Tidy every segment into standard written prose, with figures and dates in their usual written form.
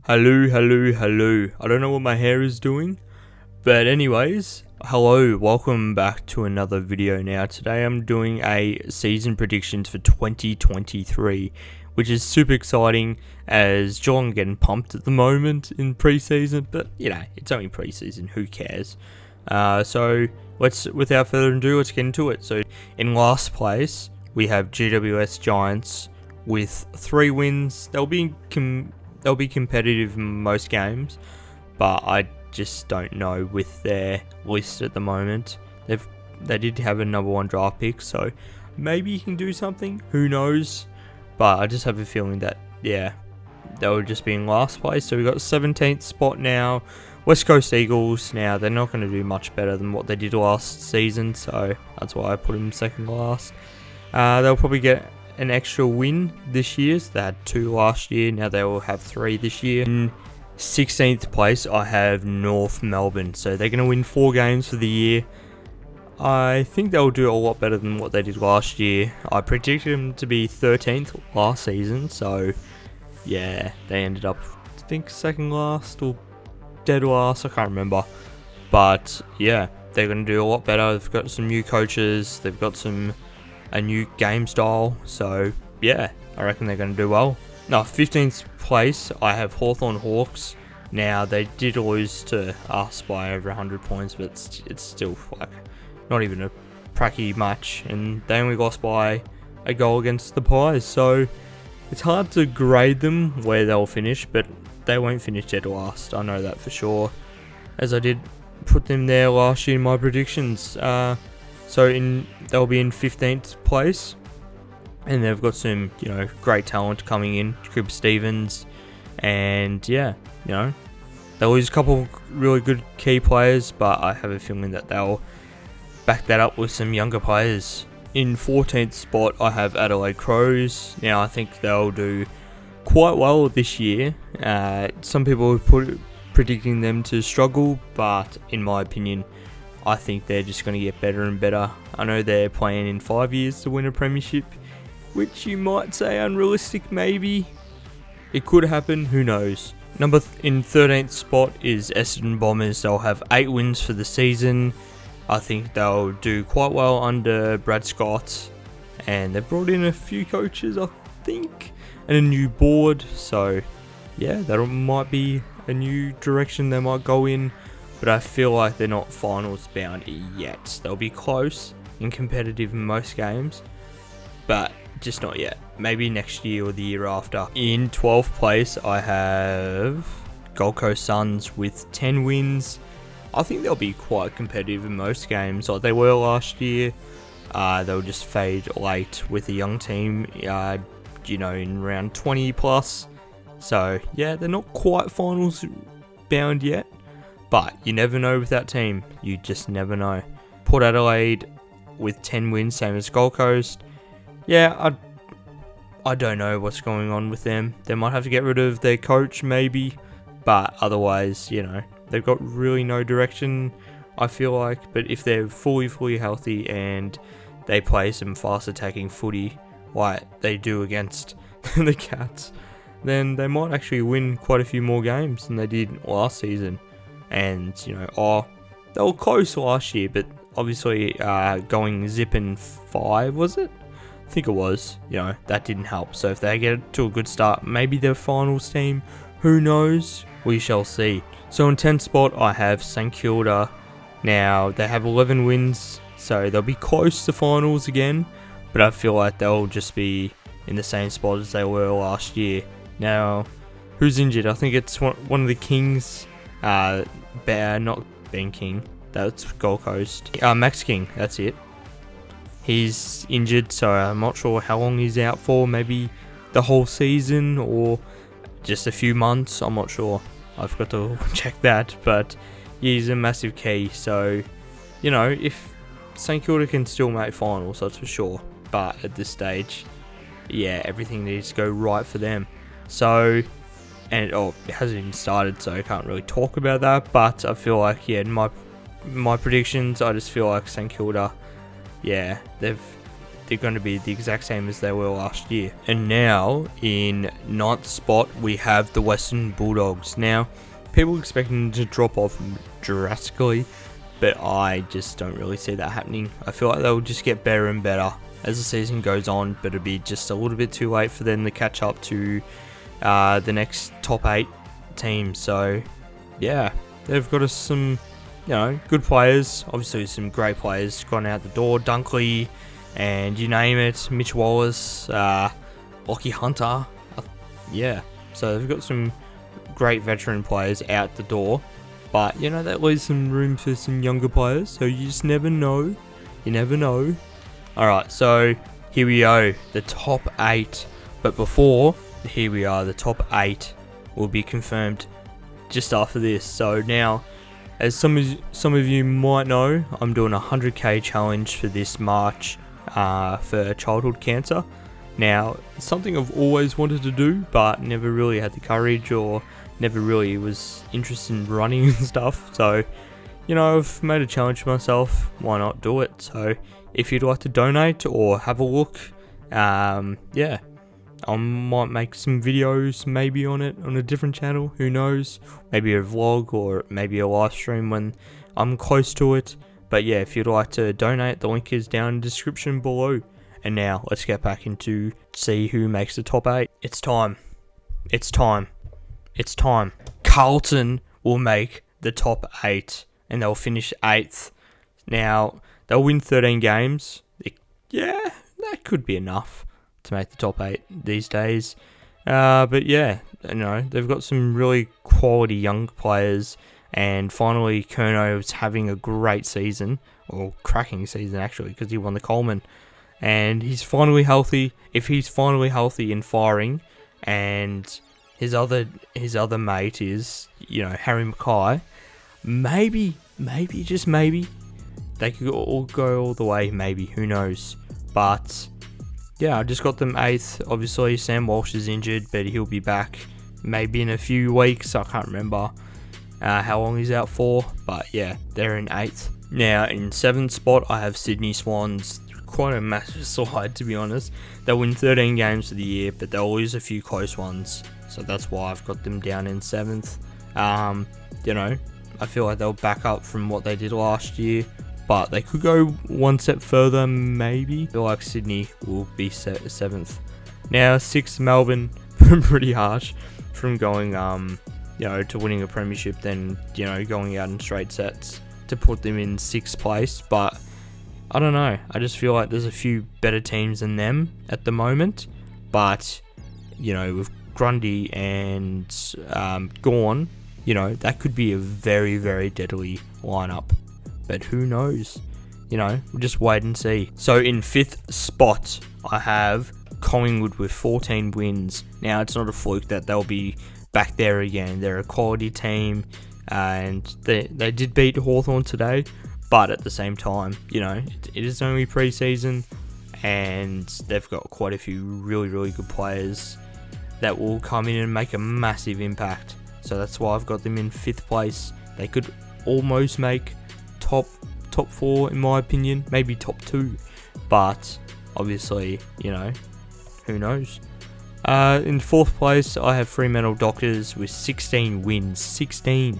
Hello. I don't know what my hair is doing, but anyways, hello, welcome back to another video. Now today I'm doing a season predictions for 2023, which is super exciting as Geelong are getting pumped at the moment in pre-season, but you know, it's only pre-season, who cares? So without further ado, let's get into it. So in last place, we have GWS Giants with 3 wins. They'll be competitive in most games, but I just don't know with their list at the moment. They did have a number 1 draft pick, so maybe you can do something. Who knows? But I just have a feeling that they'll just be in last place. So we got 17th spot now. West Coast Eagles. Now they're not going to do much better than what they did last season, so that's why I put them second last. They'll probably get an extra win this year. So they had 2 last year, now they will have 3 this year. In 16th place I have North Melbourne, so they're going to win 4 games for the year. I think they'll do a lot better than what they did last year. I predicted them to be 13th last season, so yeah, they ended up, I think, second last or dead last, I can't remember. But yeah, they're going to do a lot better. They've got some new coaches, they've got a new game style, so yeah, I reckon they're going to do well. Now 15th place I have Hawthorn Hawks. Now they did lose to us by over 100 points, but it's still like not even a pracky match, and they only lost by a goal against the Pies, so it's hard to grade them where they'll finish, but they won't finish dead last, I know that for sure, as I did put them there last year in my predictions. So they'll be in 15th place, and they've got some, great talent coming in, Cooper Stevens, and yeah, they'll lose a couple of really good key players, but I have a feeling that they'll back that up with some younger players. In 14th spot I have Adelaide Crows. Now I think they'll do quite well this year. Some people have predicting them to struggle, but in my opinion, I think they're just going to get better and better. I know they're playing in 5 years to win a premiership, which you might say unrealistic maybe. It could happen, who knows. In 13th spot is Essendon Bombers. They'll have 8 wins for the season. I think they'll do quite well under Brad Scott. And they've brought in a few coaches, I think, and a new board. So yeah, that might be a new direction they might go in. But I feel like they're not finals bound yet. They'll be close and competitive in most games, but just not yet. Maybe next year or the year after. In 12th place I have Gold Coast Suns with 10 wins. I think they'll be quite competitive in most games like they were last year. They'll just fade late with a young team, in round 20 plus. So yeah, they're not quite finals bound yet. But you never know with that team. You just never know. Port Adelaide with 10 wins, same as Gold Coast. Yeah, I don't know what's going on with them. They might have to get rid of their coach maybe. But otherwise, they've got really no direction, I feel like. But if they're fully healthy and they play some fast attacking footy like they do against the Cats, then they might actually win quite a few more games than they did last season. And they were close last year, but obviously going zipping 5, was it? I think it was. That didn't help. So if they get to a good start, maybe they're finals team. Who knows? We shall see. So in 10th spot I have St Kilda. Now they have 11 wins, so they'll be close to finals again, but I feel like they'll just be in the same spot as they were last year. Now who's injured? I think it's one of the Kings. Not Ben King, that's Gold Coast. Max King, that's it. He's injured, so I'm not sure how long he's out for. Maybe the whole season or just a few months, I'm not sure. I've got to check that, but he's a massive key. So, if St Kilda can still make finals, that's for sure. But at this stage, yeah, everything needs to go right for them. So, and it hasn't even started, so I can't really talk about that. But I feel like, in my predictions, I just feel like St Kilda, they've they're going to be the exact same as they were last year. And now in 9th spot we have the Western Bulldogs. Now people expect them to drop off drastically, but I just don't really see that happening. I feel like they'll just get better and better as the season goes on, but it'll be just a little bit too late for them to catch up to the next top 8 teams. So yeah, they've got some, you know, good players. Obviously some great players gone out the door. Dunkley and you name it, Mitch Wallace, Lockie Hunter. Yeah, so they've got some great veteran players out the door, but you know, that leaves some room for some younger players, so you just never know. You never know. Alright, so here we go, the top 8. But before, here we are, the top 8 will be confirmed just after this. So now, as some of you might know, I'm doing a 100k challenge for this March for childhood cancer. Now, it's something I've always wanted to do, but never really had the courage or never really was interested in running and stuff. So, you know, I've made a challenge for myself. Why not do it? So, if you'd like to donate or have a look, yeah, I might make some videos maybe on it on a different channel. Who knows? Maybe a vlog or maybe a live stream when I'm close to it. But yeah, if you'd like to donate, the link is down in the description below. And now let's get back into see who makes the top 8. It's time. It's time. It's time. Carlton will make the top 8 and they'll finish 8th. Now, they'll win 13 games. Yeah, that could be enough to make the top 8 these days. But yeah, you know, they've got some really quality young players. And finally, Curnow is having a great season, or cracking season actually, because he won the Coleman. And he's finally healthy. If he's finally healthy and firing, and his other mate is, you know, Harry Mackay, maybe, just maybe, they could all go all the way, maybe, who knows. But yeah, I just got them 8th. Obviously, Sam Walsh is injured, but he'll be back maybe in a few weeks. I can't remember how long he's out for, but yeah, they're in 8th. Now, in 7th spot, I have Sydney Swans. Quite a massive slide, to be honest. They'll win 13 games for the year, but they'll lose a few close ones. So that's why I've got them down in 7th. You know, I feel like they'll back up from what they did last year, but they could go one step further, maybe. I feel like Sydney will be 7th. Now, 6th, Melbourne, pretty harsh from going, you know, to winning a premiership, then, you know, going out in straight sets to put them in 6th place. But I don't know. I just feel like there's a few better teams than them at the moment. But, you know, with Grundy and Gawn, you know, that could be a very, very deadly lineup. But who knows? You know, we'll just wait and see. So in 5th spot, I have Collingwood with 14 wins. Now, it's not a fluke that they'll be back there again. They're a quality team, and they did beat Hawthorn today. But at the same time, you know, it is only pre-season, and they've got quite a few really, really good players that will come in and make a massive impact. So that's why I've got them in 5th place. They could almost make top 4 in my opinion, maybe top 2, but obviously, you know, who knows. In 4th place, I have Fremantle Dockers with 16 wins. 16.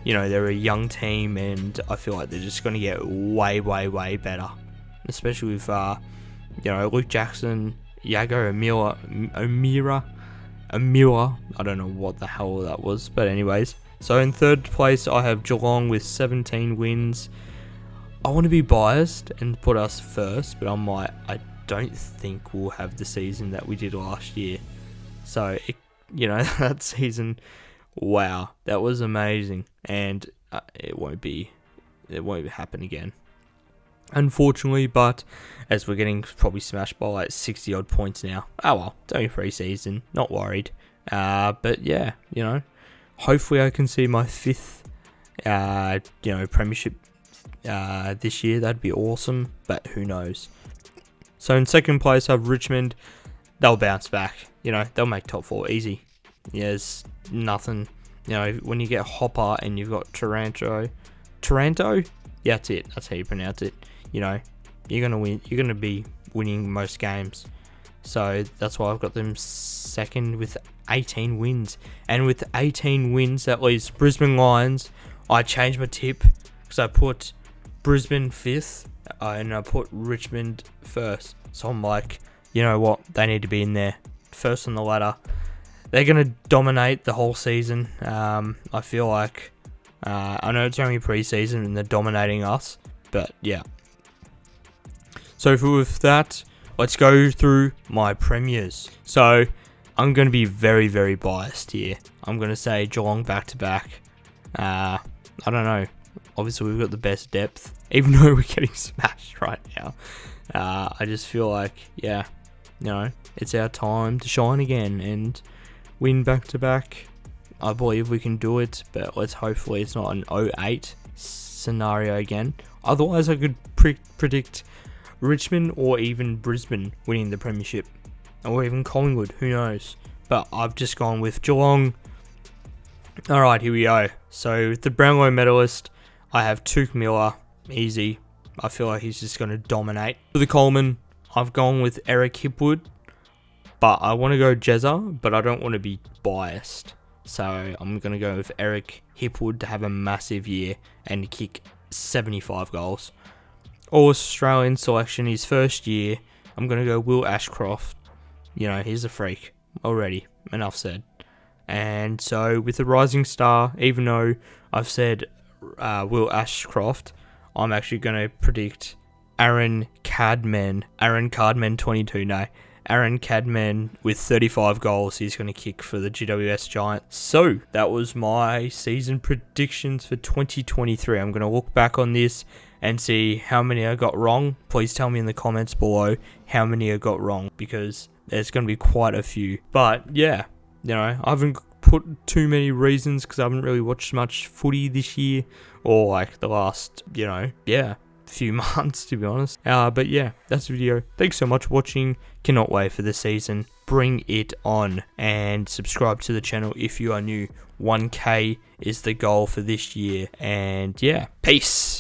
You know, they're a young team, and I feel like they're just going to get way, way, way better. Especially with, you know, Luke Jackson, Iago O'Meara. I don't know what the hell that was, but anyways. So in 3rd place, I have Geelong with 17 wins. I want to be biased and put us first, but I don't think we'll have the season that we did last year. So, you know, that season, wow, that was amazing, and it won't happen again, unfortunately. But as we're getting probably smashed by like 60 odd points now, oh well, it's only pre-season, not worried. But yeah, you know, hopefully I can see my 5th, you know, premiership this year. That'd be awesome, but who knows. So in 2nd place, I have Richmond. They'll bounce back. You know, they'll make top 4 easy. Yeah, there's nothing. You know, when you get Hopper and you've got Taranto, yeah, that's it. That's how you pronounce it. You know, you're gonna win. You're gonna be winning most games. So that's why I've got them second with 18 wins. And with 18 wins, that leaves Brisbane Lions. I changed my tip because I put Brisbane 5th and I put Richmond 1st. So I'm like, you know what? They need to be in there. First on the ladder. They're going to dominate the whole season. I feel like, I know it's only pre-season and they're dominating us. But yeah. So with that, let's go through my premiers. So I'm going to be very, very biased here. I'm going to say Geelong back-to-back. I don't know. Obviously, we've got the best depth, even though we're getting smashed right now. I just feel like, yeah, you know, it's our time to shine again and win back-to-back. I believe we can do it, but hopefully it's not an 0-8 scenario again. Otherwise, I could predict Richmond or even Brisbane winning the premiership, or even Collingwood, who knows. But I've just gone with Geelong. Alright, here we go. So with the Brownlow medalist, I have Tuke Miller, easy. I feel like he's just going to dominate. For the Coleman, I've gone with Eric Hipwood, but I want to go Jezza, but I don't want to be biased. So I'm going to go with Eric Hipwood to have a massive year and kick 75 goals. All-Australian selection, his first year, I'm going to go Will Ashcroft. You know, he's a freak already. Enough said. And so with the Rising Star, even though I've said Will Ashcroft, I'm actually going to predict Aaron Cadman 22, no. Aaron Cadman with 35 goals, he's going to kick for the GWS Giants. So that was my season predictions for 2023. I'm going to look back on this and see how many I got wrong. Please tell me in the comments below how many I got wrong, because there's going to be quite a few. But yeah, you know, I haven't put too many reasons because I haven't really watched much footy this year, or like the last, you know, yeah, few months to be honest. But yeah, that's the video. Thanks so much for watching. Cannot wait for the season. Bring it on, and subscribe to the channel if you are new. 1K is the goal for this year, and yeah, peace.